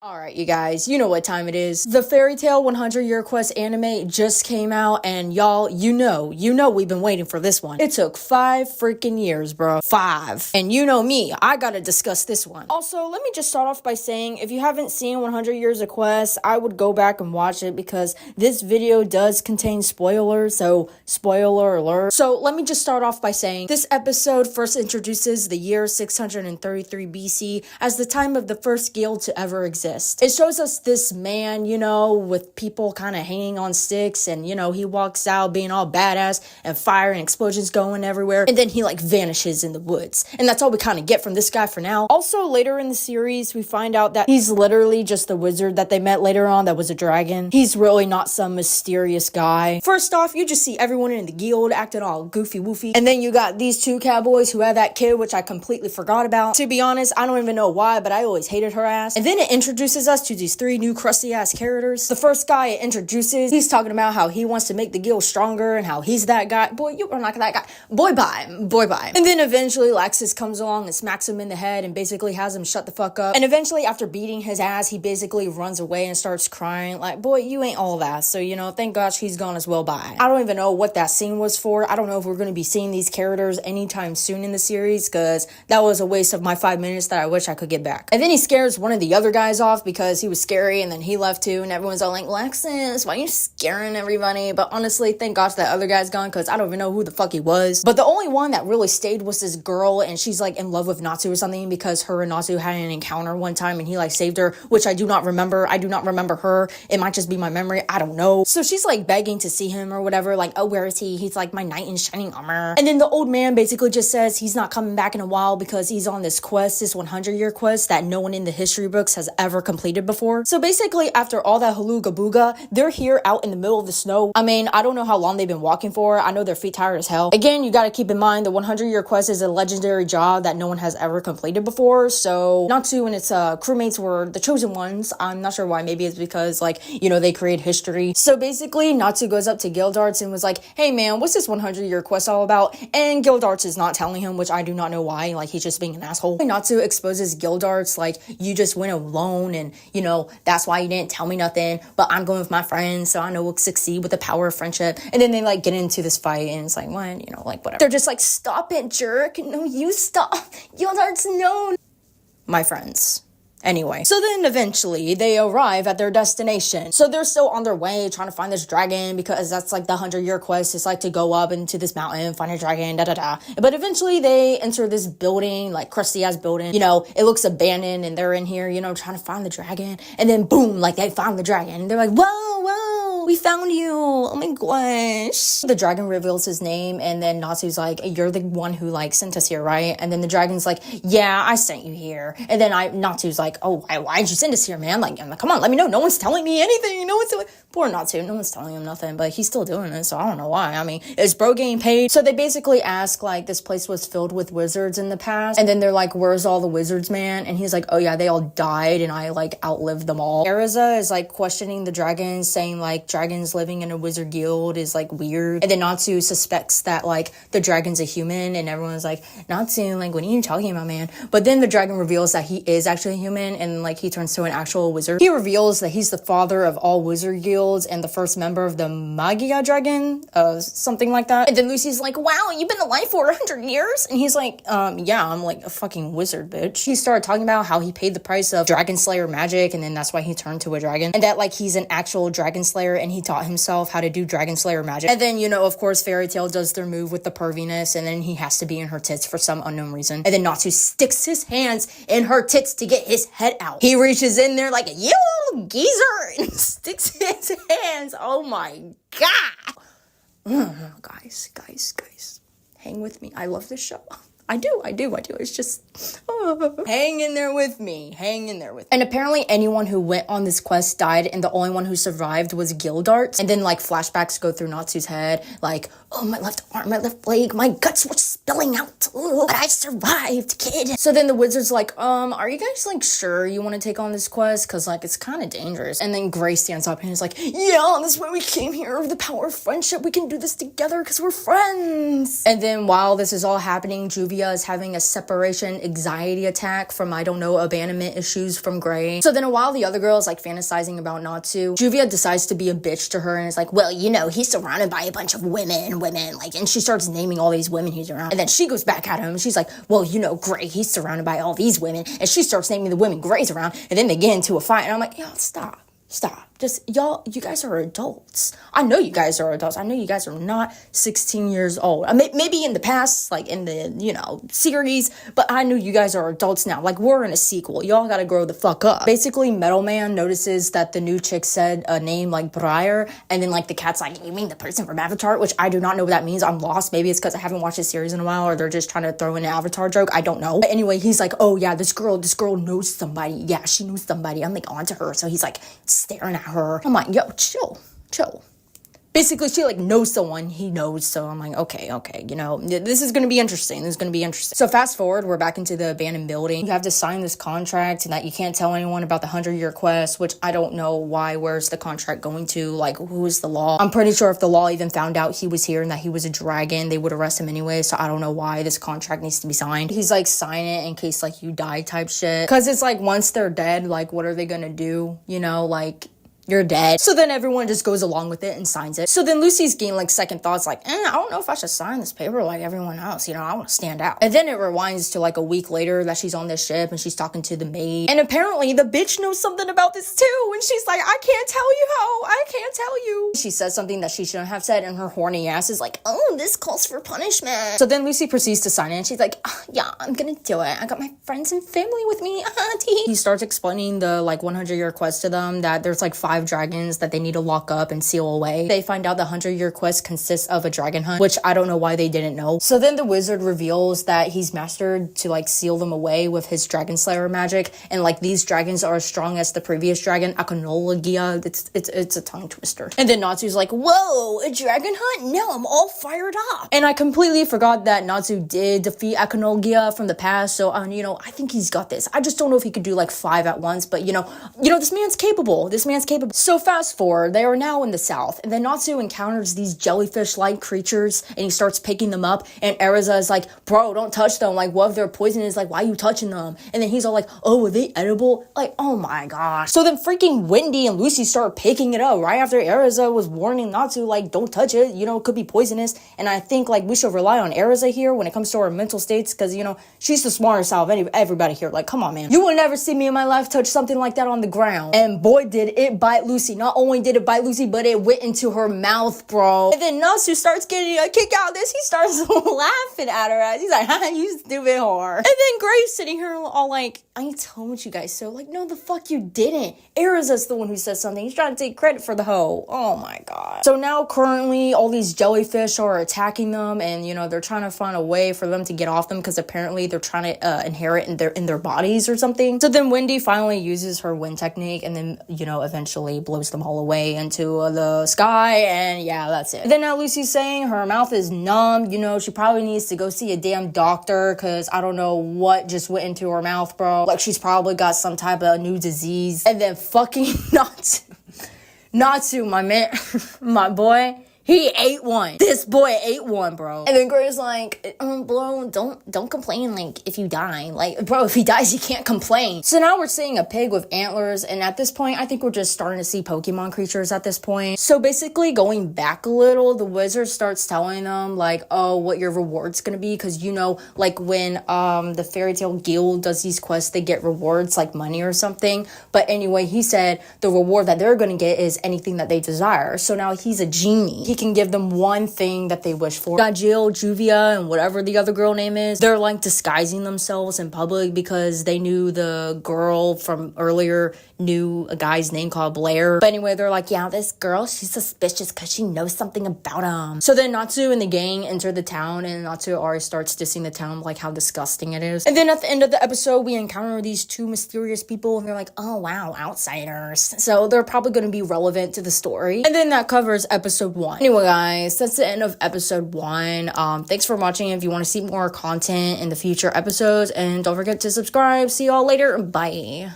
Alright, you guys, you know what time it is. The Fairy Tail 100 Year Quest anime just came out, and y'all, you know we've been waiting for this one. It took 5 freaking years, bro. 5. And you know me, I gotta discuss this one. Also, let me just start off by saying, if you haven't seen 100 Years of Quest, I would go back and watch it because this video does contain spoilers, so spoiler alert. So let me just start off by saying, this episode first introduces the year 633 BC as the time of the first guild to ever exist. It shows us this man, with people kind of hanging on sticks, and, he walks out being all badass and fire and explosions going everywhere, and then he, vanishes in the woods. And that's all we kind of get from this guy for now. Also, later in the series, we find out that he's literally just the wizard that they met later on that was a dragon. He's really not some mysterious guy. First off, you just see everyone in the guild acting all goofy woofy, and then you got these two cowboys who have that kid, which I completely forgot about. To be honest, I don't even know why, but I always hated her ass. And then it introduces us to these 3 new crusty ass characters. The first guy it introduces, he's talking about how he wants to make the guild stronger and how he's that guy. Boy, you are not that guy. Boy, bye. And then eventually Laxus comes along and smacks him in the head and basically has him shut the fuck up. And eventually, after beating his ass, he basically runs away and starts crying like, boy, you ain't all that. So, thank gosh he's gone as well. Bye. I don't even know what that scene was for. I don't know if we're going to be seeing these characters anytime soon in the series, because that was a waste of my 5 minutes that I wish I could get back. And then he scares one of the other guys off because he was scary, and then he left too, and everyone's all like, Laxus, why are you scaring everybody? But honestly, thank gosh that other guy's gone, because I don't even know who the fuck he was. But the only one that really stayed was this girl, and she's in love with Natsu or something, because her and Natsu had an encounter one time and he saved her, which I do not remember. I do not remember her. It might just be my memory. I don't know. So she's begging to see him or whatever, oh, where is he? He's my knight in shining armor. And then the old man basically just says he's not coming back in a while because he's on this quest, this 100-year quest that no one in the history books has ever completed before. So basically, after all that haluga booga, they're here out in the middle of the snow. I mean, I don't know how long they've been walking for. I know their feet tired as hell. Again, you gotta keep in mind the 100-year quest is a legendary job that no one has ever completed before. So Natsu and its crewmates were the chosen ones. I'm not sure why. Maybe it's because they create history. So basically, Natsu goes up to Gildarts and was like, hey man, what's this 100-year quest all about? And Gildarts is not telling him, which I do not know why. He's just being an asshole. Natsu exposes Gildarts you just went alone, and that's why you didn't tell me nothing, but I'm going with my friends, so I know we'll succeed with the power of friendship. And then they get into this fight, and it's what, whatever. They're just stop it, jerk. No, you stop. Gildarts, no. My friends. Anyway, so then eventually they arrive at their destination. So they're still on their way trying to find this dragon, because that's the 100-year quest. It's to go up into this mountain, find a dragon, But eventually they enter this building, crusty ass building. It looks abandoned, and they're in here, trying to find the dragon. And then boom, they found the dragon. And they're whoa, we found you. Oh my gosh. The dragon reveals his name, and then Natsu's you're the one who sent us here, right? And then the dragon's yeah, I sent you here. And then Natsu's oh, why'd you send us here, man? Come on, let me know. No one's telling me anything. Poor Natsu. No one's telling him nothing, but he's still doing it, so I don't know why. I mean, is bro getting paid? So they basically ask, this place was filled with wizards in the past, and then they're where's all the wizards, man? And he's oh yeah, they all died, and I, outlived them all. Erza is, questioning the dragons, saying, dragons living in a wizard guild is, weird. And then Natsu suspects that, the dragon's a human, and everyone's Natsu, what are you talking about, man? But then the dragon reveals that he is actually human, and he turns to an actual wizard. He reveals that he's the father of all wizard guilds and the first member of the Magia dragon, something like that. And then Lucy's wow, you've been alive for 100 years? And he's yeah, I'm a fucking wizard, bitch. He started talking about how he paid the price of dragon slayer magic, and then that's why he turned to a dragon, and that he's an actual dragon slayer, and he taught himself how to do dragon slayer magic. And then of course Fairy Tail does their move with the perviness, and then he has to be in her tits for some unknown reason. And then Natsu sticks his hands in her tits to get his head out. He reaches in there you little geezer, and sticks his hands. Oh my god. Guys, hang with me. I love this show. I do. It's just, hang in there with me. And apparently anyone who went on this quest died, and the only one who survived was Gildarts. And then, flashbacks go through Natsu's head, oh, my left arm, my left leg, my guts were spilling out. Ooh, but I survived, kid. So then the wizard's are you guys, sure you want to take on this quest? Because, it's kind of dangerous. And then Gray stands up and is yeah, this is why we came here. The power of friendship. We can do this together because we're friends. And then while this is all happening, Juvie Juvia is having a separation anxiety attack from, I don't know, abandonment issues from Gray. So then while the other girl is like fantasizing about Natsu, Juvia decides to be a bitch to her and is like, well, you know, he's surrounded by a bunch of women, like, and she starts naming all these women he's around. And then she goes back at him and she's like, well, you know, Gray, he's surrounded by all these women. And she starts naming the women Gray's around. And then they get into a fight. And I'm like, yo, stop. Just, y'all, you guys are adults. I know you guys are adults. I know you guys are not 16 years old. Maybe in the past, like in the, you know, series, but I know you guys are adults now. Like, we're in a sequel. Y'all gotta grow the fuck up. Basically, Metal Man notices that the new chick said a name like Briar, and then, like, the cat's like, you mean the person from Avatar? Which I do not know what that means. I'm lost. Maybe it's because I haven't watched the series in a while, or they're just trying to throw in an Avatar joke. I don't know. But anyway, he's like, oh, yeah, this girl knows somebody. Yeah, she knows somebody. I'm, like, onto her. So he's, like, staring at her. I'm like, yo, chill. Basically, she, like, knows someone he knows, so I'm like, okay, you know, this is gonna be interesting. So fast forward, we're back into the abandoned building. You have to sign this contract and that you can't tell anyone about the 100-year quest, which I don't know why. Where's the contract going to? Like, who is the law? I'm pretty sure if the law even found out he was here and that he was a dragon, they would arrest him anyway, so I don't know why this contract needs to be signed. He's like, sign it in case, like, you die type shit. Because it's like, once they're dead, like, what are they gonna do? You know, like, you're dead. So then everyone just goes along with it and signs it. So then Lucy's getting, like, second thoughts, like, I don't know if I should sign this paper like everyone else. You know, I want to stand out. And then it rewinds to, like, a week later that she's on this ship and she's talking to the maid. And apparently the bitch knows something about this too. And she's like, I can't tell you. She says something that she shouldn't have said, and her horny ass is like, oh, this calls for punishment. So then Lucy proceeds to sign it, and she's like, yeah, I'm gonna do it. I got my friends and family with me. He starts explaining the, like, 100-year quest to them, that there's, like, 5 dragons that they need to lock up and seal away. They find out the 100-year quest consists of a dragon hunt, which I don't know why they didn't know. So then the wizard reveals that he's mastered to, like, seal them away with his dragon slayer magic, and, like, these dragons are as strong as the previous dragon, Akanologia. It's a tongue twister. And then Natsu's like, whoa, a dragon hunt? Now I'm all fired up. And I completely forgot that Natsu did defeat Akanologia from the past, so you know, I think he's got this. I just don't know if he could do, like, 5 at once, but you know, this man's capable. So fast forward, they are now in the south, and then Natsu encounters these jellyfish-like creatures, and he starts picking them up, and Erza is like, bro, don't touch them. Like, what if they're poisonous? Like, why are you touching them? And then he's all like, oh, are they edible? Like, oh my gosh. So then freaking Wendy and Lucy start picking it up right after Erza was warning Natsu, like, don't touch it. You know, it could be poisonous. And I think, like, we should rely on Erza here when it comes to our mental states, because, you know, she's the smartest out of everybody here. Like, come on, man. You will never see me in my life touch something like that on the ground. And boy, did it bite Lucy. Not only did it bite Lucy, but it went into her mouth, bro. And then Natsu starts getting a kick out of this. He starts laughing at her. He's like, ha, you stupid whore. And then Grace sitting here all like, I told you guys so. Like, no, the fuck you didn't. Erza's the one who says something. He's trying to take credit for the hoe. Oh my god. So now currently all these jellyfish are attacking them, and you know, they're trying to find a way for them to get off them, because apparently they're trying to inherit in their bodies or something. So then Wendy finally uses her wind technique, and then, you know, eventually blows them all away into the sky, and yeah, that's it. Then now Lucy's saying her mouth is numb. You know, she probably needs to go see a damn doctor, because I don't know what just went into her mouth, bro. Like, she's probably got some type of new disease. And then fucking Natsu, my man, my boy, he ate one. This boy ate one, bro. And then Gray's like, bro, don't complain, like, if you die. Like, bro, if he dies, you can't complain. So now we're seeing a pig with antlers, and at this point, I think we're just starting to see Pokemon creatures at this point. So basically, going back a little, the wizard starts telling them, like, oh, what your reward's gonna be, because, you know, like, when the Fairy Tail Guild does these quests, they get rewards, like money or something. But anyway, he said the reward that they're gonna get is anything that they desire. So now he's a genie. He can give them one thing that they wish for. Got Jill, Juvia, and whatever the other girl name is. They're like disguising themselves in public because they knew the girl from earlier knew a guy's name called Blair. But anyway, they're like, yeah, this girl, she's suspicious because she knows something about him. So then Natsu and the gang enter the town, and Natsu already starts dissing the town, like how disgusting it is. And then at the end of the episode, we encounter these 2 mysterious people, and they're like, oh wow, outsiders. So they're probably going to be relevant to the story. And then that covers episode 1. Anyway, guys, that's the end of episode 1. Thanks for watching. If you want to see more content in the future episodes, and don't forget to subscribe. See y'all later. Bye.